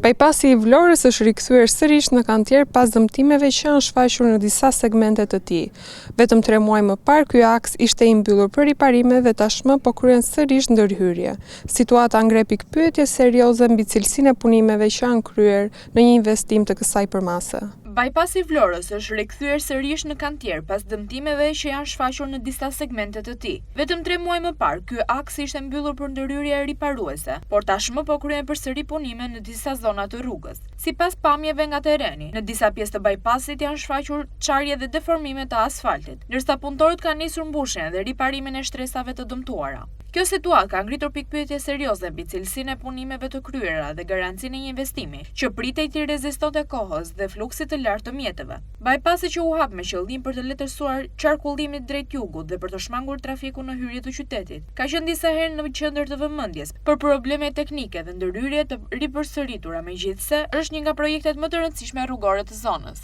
Bypassi i Vlorës është rikthyer sërish në kantier pas dëmtimeve që janë shfaqur në disa segmente të tij. Vetëm 3 muaj më parë ky aks ishte i mbyllur për riparime dhe tashmë po kryhen sërish ndërhyrje. Situata ngre pikpyetje serioze mbi cilësinë e punimeve që janë kryer në një investim të kësaj përmase. Bypassi i Vlorës është rikthyer sërish në kantier pas dëmtimeve që janë shfaqur në disa segmente të tij. Vetëm 3 muaj më parë, ky aks ishte mbyllur për ndërhyrje riparuese, por tashmë po kryhen përsëri punime në disa zona të rrugës. Sipas pamjeve nga tereni, në disa pjesë të bypassit janë shfaqur çarje dhe deformime të asfaltit, ndërsa punëtorët kanë nisur mbushjen dhe riparimin e shtresave të dëmtuara. Kjo situatë ka ngritur pikpyetje serioze mbi cilësinë e punimeve të kryera dhe garancinë e një investimi që pritej të rezistonte kohës dhe fluksit të lartë të mjeteve. Bypassi që u hap me qëllim për të letërsuar qarkullimin drejt jugut dhe për të shmangur trafikun në hyrje të qytetit, ka qenë disa herë në qendër të vëmendjes për probleme teknike dhe ndërhyrje të ripërsëritura, megjithse është një nga projektet më të rëndësishme rrugore të zonës.